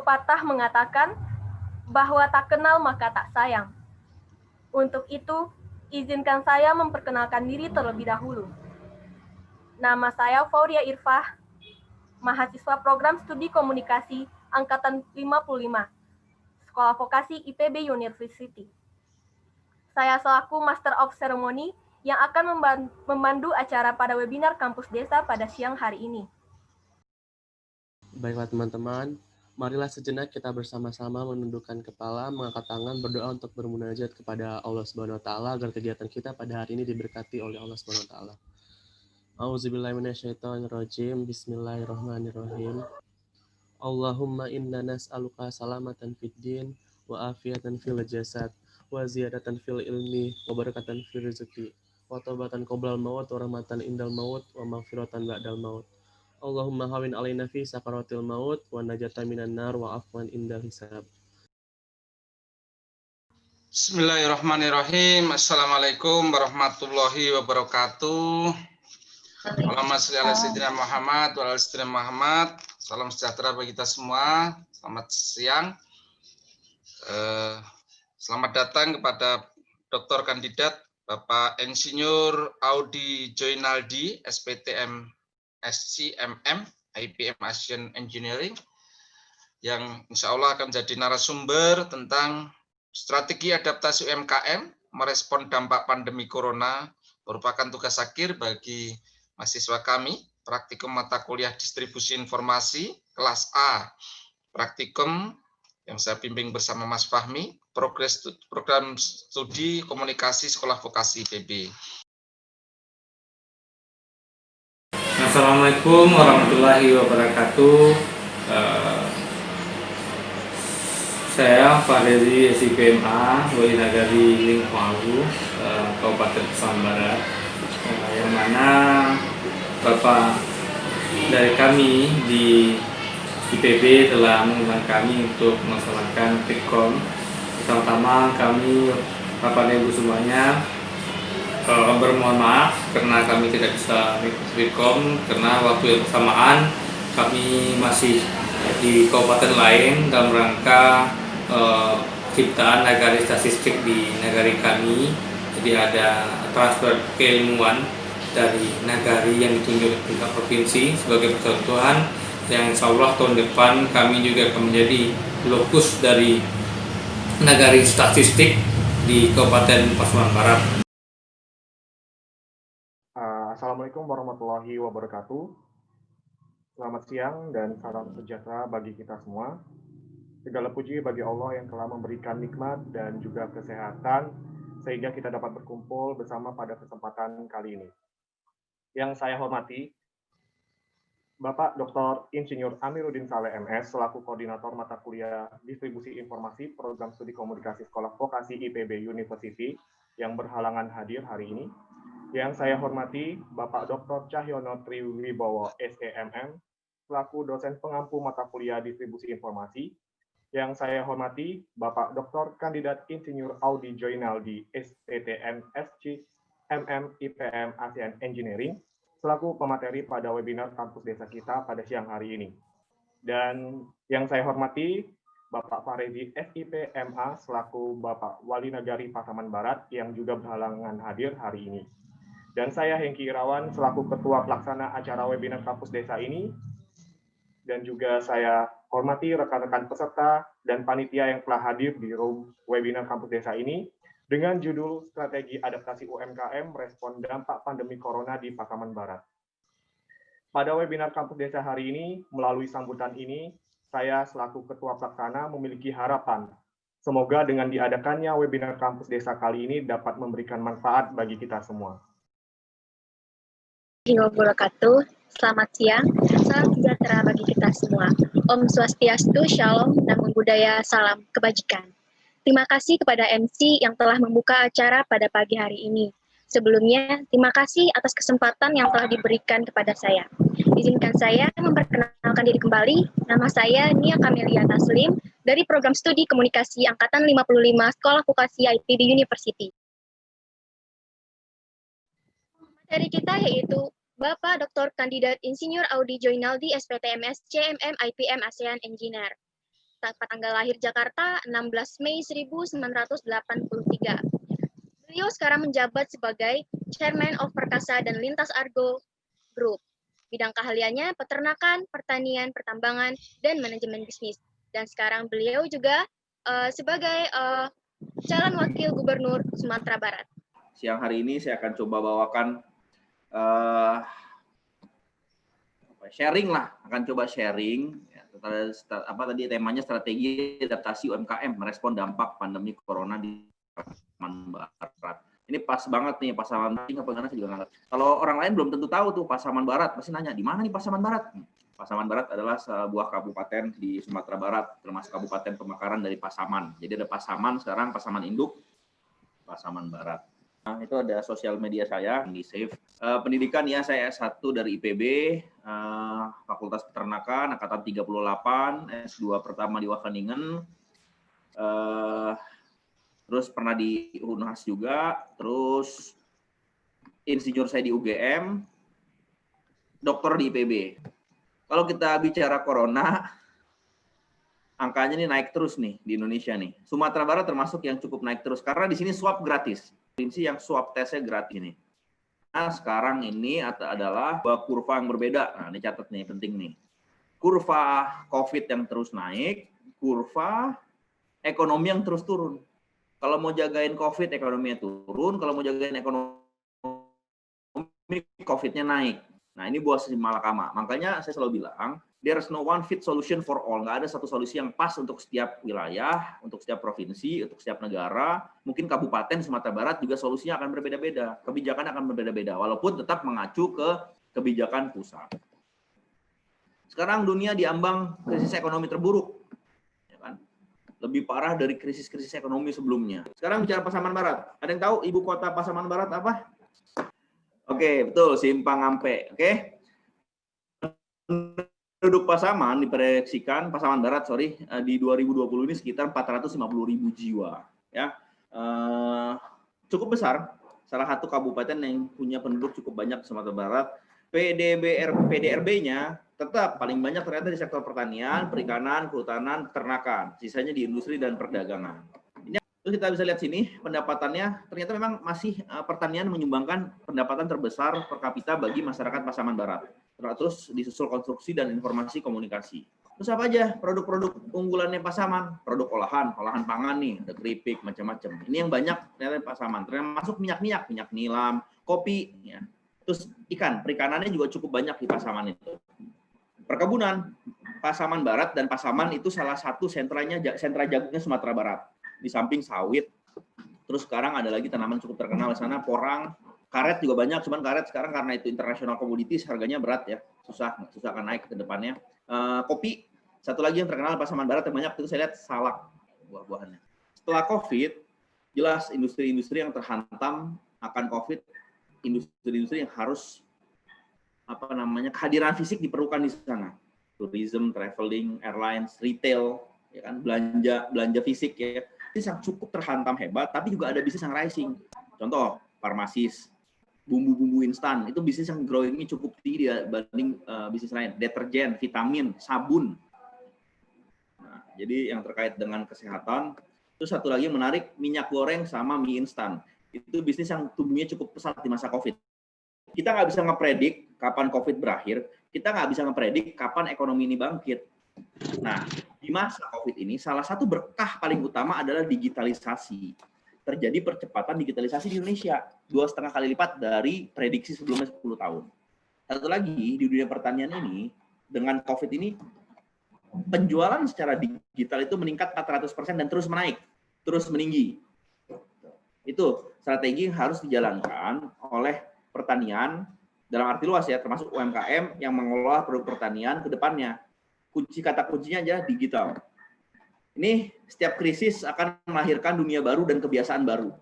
pepatah mengatakan bahwa tak kenal maka tak sayang. Untuk itu, izinkan saya memperkenalkan diri terlebih dahulu. Nama saya Fauria Irfah, mahasiswa program studi komunikasi angkatan 55, Sekolah Vokasi IPB University. Saya selaku Master of Ceremony yang akan memandu acara pada webinar Kampus Desa pada siang hari ini. Baiklah teman-teman, marilah sejenak kita bersama-sama menundukkan kepala, mengangkat tangan, berdoa untuk bermunajat kepada Allah Subhanahu wa taala agar kegiatan kita pada hari ini diberkati oleh Allah Subhanahu wa taala. A'udzubillahi minasyaitonirrajim. Bismillahirrahmanirrahim. Allahumma inna nas'aluka salamatan fid din wa afiatan fil jasad wa ziyadatan fil ilmi wa barakatan fil rizqi wa taubatan qoblal maut wa rahmatan indal maut wa maghfiratan ba'dal maut. Allahumma hawin alaina fi sakaratil maut wa najatan minan nar wa afwan indal hisab. Bismillahirrahmanirrahim. Assalamualaikum warahmatullahi wabarakatuh. Allahumma sholli ala sayyidina Muhammad wa ala sayyidina Muhammad. Salam sejahtera bagi kita semua. Selamat siang. Selamat datang kepada Dr. Kandidat Bapak Insinyur Audi Joinaldi, SPTM SCMM, IPM Asian Engineering, yang insya Allah akan jadi narasumber tentang strategi adaptasi UMKM merespon dampak pandemi Corona, merupakan tugas akhir bagi mahasiswa kami, praktikum mata kuliah distribusi informasi, kelas A, praktikum yang saya bimbing bersama Mas Fahmi, program studi komunikasi Sekolah Vokasi IPB. Assalamualaikum warahmatullahi wabarakatuh. Saya Fahri SIPMA Wali Nagari Lingkuawu, Kabupaten Pasaman Barat, yang mana Bapak dari kami di IPB telah mengundang kami untuk melaksanakan Fitkom. Pertama-tama kami Bapak dan Ibu semuanya bermohon maaf karena kami tidak bisa mengikuti Fitkom karena waktu yang bersamaan kami masih di kabupaten lain dalam rangka ciptaan nagari statistik di negari kami. Jadi ada transfer keilmuan dari nagari yang ditunjuk di tingkat provinsi sebagai persatuan yang insya Allah tahun depan kami juga akan menjadi lokus dari nagari statistik di Kabupaten Pasaman Barat. Assalamualaikum warahmatullahi wabarakatuh. Selamat siang dan salam sejahtera bagi kita semua. Segala puji bagi Allah yang telah memberikan nikmat dan juga kesehatan sehingga kita dapat berkumpul bersama pada kesempatan kali ini. Yang saya hormati, Bapak Dr. Insinyur Amiruddin Saleh MS selaku Koordinator Mata Kuliah Distribusi Informasi Program Studi Komunikasi Sekolah Vokasi IPB University yang berhalangan hadir hari ini. Yang saya hormati Bapak Dr. Cahyono Triwibowo SEMM selaku dosen pengampu mata kuliah Distribusi Informasi. Yang saya hormati Bapak Dr. Kandidat Insinyur Audi Joinaldi SPTM SCMM IPM ASEAN Engineering selaku pemateri pada webinar Kampus Desa kita pada siang hari ini. Dan yang saya hormati Bapak Farezi SIP MA selaku Bapak Wali Nagari Pasaman Barat yang juga berhalangan hadir hari ini. Dan saya Hengki Irawan selaku Ketua Pelaksana acara webinar Kampus Desa ini. Dan juga saya hormati rekan-rekan peserta dan panitia yang telah hadir di room webinar Kampus Desa ini dengan judul Strategi Adaptasi UMKM Respon Dampak Pandemi Corona di Pasaman Barat. Pada webinar Kampus Desa hari ini, melalui sambutan ini, saya selaku Ketua Pelaksana memiliki harapan semoga dengan diadakannya webinar Kampus Desa kali ini dapat memberikan manfaat bagi kita semua. Wabarakatuh. Selamat siang, salam sejahtera bagi kita semua. Om Swastiastu, Shalom, Namo Buddhaya, salam kebajikan. Terima kasih kepada MC yang telah membuka acara pada pagi hari ini. Sebelumnya, terima kasih atas kesempatan yang telah diberikan kepada saya. Izinkan saya memperkenalkan diri kembali. Nama saya Nia Kamelia Taslim dari Program Studi Komunikasi Angkatan 55 Sekolah Vokasi IPB University. Materi kita yaitu Bapak Dr. Kandidat Insinyur Audi Joinaldi SPTM SCMM IPM ASEAN Engineer. tanggal lahir Jakarta 16 Mei 1983. Beliau sekarang menjabat sebagai Chairman of Perkasa dan Lintas Argo Group. Bidang keahliannya peternakan, pertanian, pertambangan, dan manajemen bisnis. Dan sekarang beliau juga sebagai calon wakil gubernur Sumatera Barat. Siang hari ini saya akan coba bawakan sharing lah, akan coba sharing. Ya, temanya strategi adaptasi UMKM merespon dampak pandemi corona di Pasaman Barat. Ini pas banget nih Pasaman Barat, saya juga nggak. Kalau orang lain belum tentu tahu tuh Pasaman Barat, pasti nanya di mana nih Pasaman Barat? Pasaman Barat adalah sebuah kabupaten di Sumatera Barat, termasuk kabupaten pemekaran dari Pasaman. Jadi ada Pasaman sekarang, Pasaman Induk, Pasaman Barat. Nah, itu ada sosial media saya di save. Pendidikan ya, saya S1 dari IPB, Fakultas Peternakan, angkatan 38, S2 pertama di Wageningen. Terus pernah di UNHAS juga, terus insinyur saya di UGM, dokter di IPB. Kalau kita bicara corona, angkanya ini naik terus nih di Indonesia nih. Sumatera Barat termasuk yang cukup naik terus, karena di sini swab gratis. Provinsi yang swab tesnya gratis ini. Nah, sekarang ini adalah kurva yang berbeda. Nah, ini catat nih, penting nih. Kurva COVID yang terus naik, kurva ekonomi yang terus turun. Kalau mau jagain COVID, ekonominya turun. Kalau mau jagain ekonomi, COVID-nya naik. Nah, ini buah malakama. Makanya saya selalu bilang, there's no one fit solution for all. Nggak ada satu solusi yang pas untuk setiap wilayah, untuk setiap provinsi, untuk setiap negara. Mungkin kabupaten Sumatera Barat juga solusinya akan berbeda-beda. Kebijakan akan berbeda-beda, walaupun tetap mengacu ke kebijakan pusat. Sekarang dunia diambang krisis ekonomi terburuk. Lebih parah dari krisis-krisis ekonomi sebelumnya. Sekarang bicara Pasaman Barat. Ada yang tahu ibu kota Pasaman Barat apa? Oke, betul, Simpang Ampe. Oke. Penduduk Pasaman diproyeksikan, Pasaman Barat, di 2020 ini sekitar 450.000 jiwa. Ya, cukup besar. Salah satu kabupaten yang punya penduduk cukup banyak di Sumatera Barat. PDRB-nya tetap paling banyak ternyata di sektor pertanian, perikanan, kehutanan, peternakan. Sisanya di industri dan perdagangan. Terus kita bisa lihat sini pendapatannya, ternyata memang masih pertanian menyumbangkan pendapatan terbesar per kapita bagi masyarakat Pasaman Barat. Terus disusul konstruksi dan informasi komunikasi. Terus apa aja produk-produk unggulannya Pasaman? Produk olahan pangan nih, ada keripik, macam-macam. Ini yang banyak ternyata di Pasaman. Termasuk minyak nilam, kopi, ya. Terus ikan, perikanannya juga cukup banyak di Pasaman itu. Perkebunan, Pasaman Barat dan Pasaman itu salah satu sentra jagungnya Sumatera Barat. Di samping sawit, terus sekarang ada lagi tanaman cukup terkenal di sana, porang, karet juga banyak, cuman karet sekarang karena itu international commodities harganya berat ya, susah akan naik ke depannya. Kopi, satu lagi yang terkenal Pasaman Barat yang banyak itu saya lihat salak, buah-buahannya. Setelah COVID, jelas industri-industri yang terhantam akan COVID, industri-industri yang harus kehadiran fisik diperlukan di sana. Tourism, traveling, airlines, retail, ya kan, belanja fisik ya. Itu yang cukup terhantam hebat, tapi juga ada bisnis yang rising. Contoh, farmasis, bumbu-bumbu instan, itu bisnis yang growing-nya cukup tinggi dibanding bisnis lain. Deterjen, vitamin, sabun. Nah, jadi yang terkait dengan kesehatan, itu satu lagi yang menarik, minyak goreng sama mie instan. Itu bisnis yang tumbuhnya cukup pesat di masa COVID. Kita nggak bisa ngepredik kapan COVID berakhir, kita nggak bisa ngepredik kapan ekonomi ini bangkit. Nah, di masa COVID ini, salah satu berkah paling utama adalah digitalisasi. Terjadi percepatan digitalisasi di Indonesia, 2,5 kali lipat dari prediksi sebelumnya 10 tahun. Satu lagi, di dunia pertanian ini, dengan COVID ini, penjualan secara digital itu meningkat 400% dan terus menaik, terus meninggi. Itu strategi yang harus dijalankan oleh pertanian, dalam arti luas ya, termasuk UMKM yang mengelola produk pertanian ke depannya. Kata kuncinya aja digital. Ini setiap krisis akan melahirkan dunia baru dan kebiasaan baru.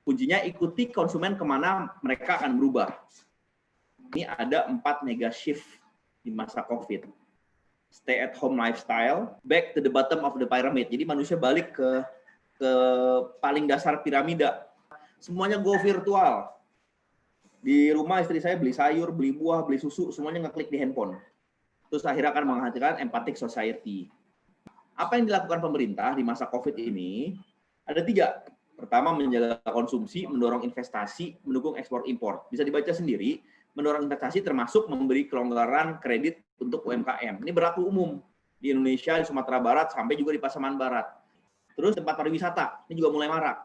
Kuncinya ikuti konsumen kemana mereka akan berubah. Ini ada 4 mega shift di masa COVID. Stay at home lifestyle, back to the bottom of the pyramid. Jadi manusia balik ke paling dasar piramida. Semuanya go virtual. Di rumah istri saya beli sayur, beli buah, beli susu, semuanya ngeklik di handphone. Terus akhirnya akan menghasilkan empathic society. Apa yang dilakukan pemerintah di masa COVID ini? Ada 3. Pertama, menjaga konsumsi, mendorong investasi, mendukung ekspor impor. Bisa dibaca sendiri, mendorong investasi termasuk memberi kelonggaran kredit untuk UMKM. Ini berlaku umum di Indonesia, di Sumatera Barat, sampai juga di Pasaman Barat. Terus tempat pariwisata, ini juga mulai marak.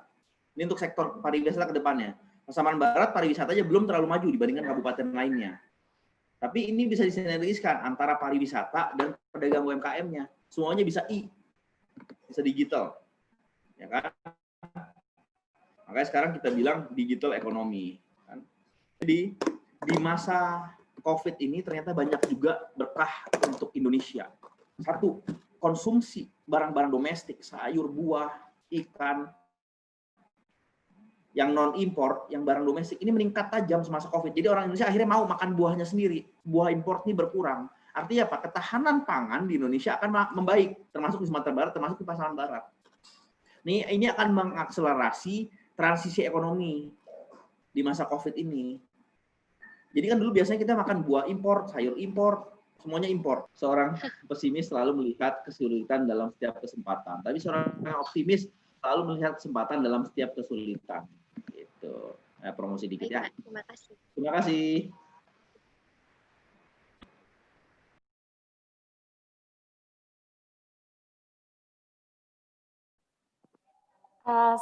Ini untuk sektor pariwisata ke depannya. Pasaman Barat pariwisatanya belum terlalu maju dibandingkan kabupaten lainnya. Tapi ini bisa disinergiskan antara pariwisata dan pedagang UMKM-nya. Semuanya bisa bisa digital. Ya kan? Makanya sekarang kita bilang digital ekonomi. Kan? Jadi di masa COVID ini ternyata banyak juga berkah untuk Indonesia. 1, konsumsi barang-barang domestik, sayur, buah, ikan, yang non-impor, yang barang domestik ini meningkat tajam semasa COVID. Jadi orang Indonesia akhirnya mau makan buahnya sendiri. Buah impor ini berkurang. Artinya apa? Ketahanan pangan di Indonesia akan membaik, termasuk di Sumatera Barat, termasuk di Pasaman Barat. Ini akan mengakselerasi transisi ekonomi di masa COVID ini. Jadi kan dulu biasanya kita makan buah impor, sayur impor, semuanya impor. Seorang pesimis selalu melihat kesulitan dalam setiap kesempatan. Tapi seorang yang optimis selalu melihat kesempatan dalam setiap kesulitan. Gitu. Nah, promosi dikit ya. Terima kasih. Terima kasih.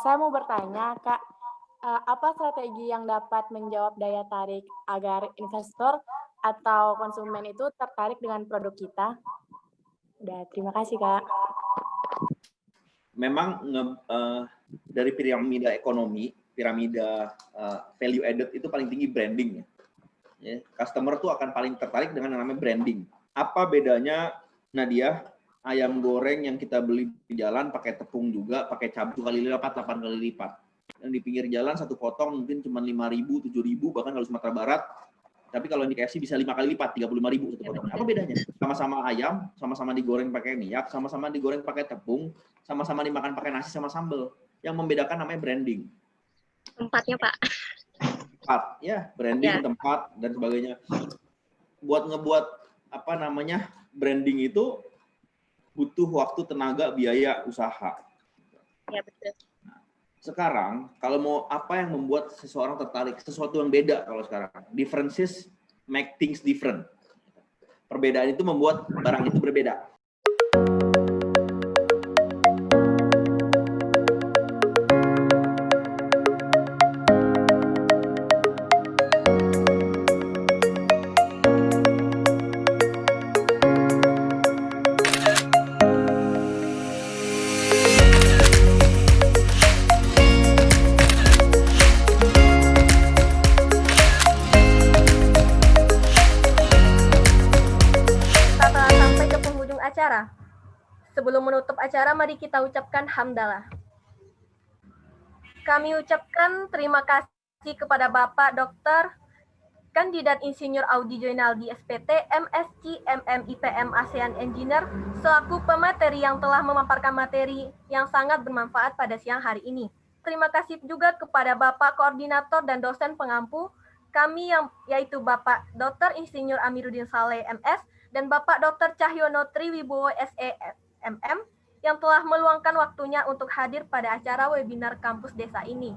Saya mau bertanya, Kak, apa strategi yang dapat menjawab daya tarik agar investor atau konsumen itu tertarik dengan produk kita? Udah, terima kasih, Kak. Memang dari piramida ekonomi, piramida value added itu paling tinggi branding. Ya. Customer tuh akan paling tertarik dengan yang namanya branding. Apa bedanya, Nadia, ayam goreng yang kita beli di jalan pakai tepung juga, pakai cabai 7 kali lipat, 8 kali lipat. Yang di pinggir jalan satu potong mungkin cuma 5.000, 7.000, bahkan kalau Sumatera Barat. Tapi kalau di KFC bisa 5 kali lipat, 35.000 satu potong. Apa bedanya? Sama-sama ayam, sama-sama digoreng pakai minyak, sama-sama digoreng pakai tepung, sama-sama dimakan pakai nasi sama sambal. Yang membedakan namanya branding. Tempatnya, Pak. Tempat, ya, branding, Ya. tempat, dan sebagainya. Buat ngebuat branding itu butuh waktu, tenaga, biaya, usaha. Ya, betul. Sekarang, kalau mau apa yang membuat seseorang tertarik, sesuatu yang beda kalau sekarang. Differences make things different. Perbedaan itu membuat barang itu berbeda. Sebelum menutup acara, mari kita ucapkan hamdalah. Kami ucapkan terima kasih kepada Bapak Dr. Kandidat Insinyur Audi Joinaldi SPT, MSc, MM, IPM, ASEAN Engineer, selaku pemateri yang telah memaparkan materi yang sangat bermanfaat pada siang hari ini. Terima kasih juga kepada Bapak Koordinator dan dosen pengampu kami yaitu Bapak Dr. Insinyur Amiruddin Saleh, MS, dan Bapak Dr. Cahyono Triwibowo, SE, MM, yang telah meluangkan waktunya untuk hadir pada acara webinar Kampus Desa ini.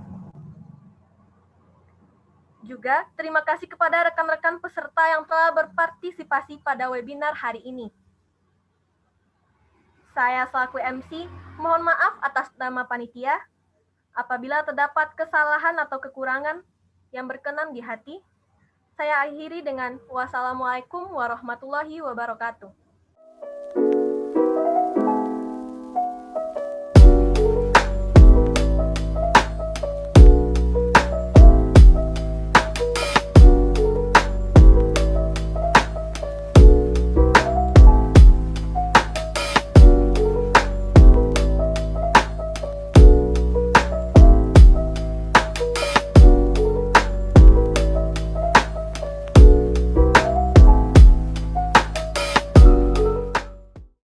Juga terima kasih kepada rekan-rekan peserta yang telah berpartisipasi pada webinar hari ini. Saya selaku MC, mohon maaf atas nama panitia. Apabila terdapat kesalahan atau kekurangan yang berkenan di hati, saya akhiri dengan wassalamualaikum warahmatullahi wabarakatuh.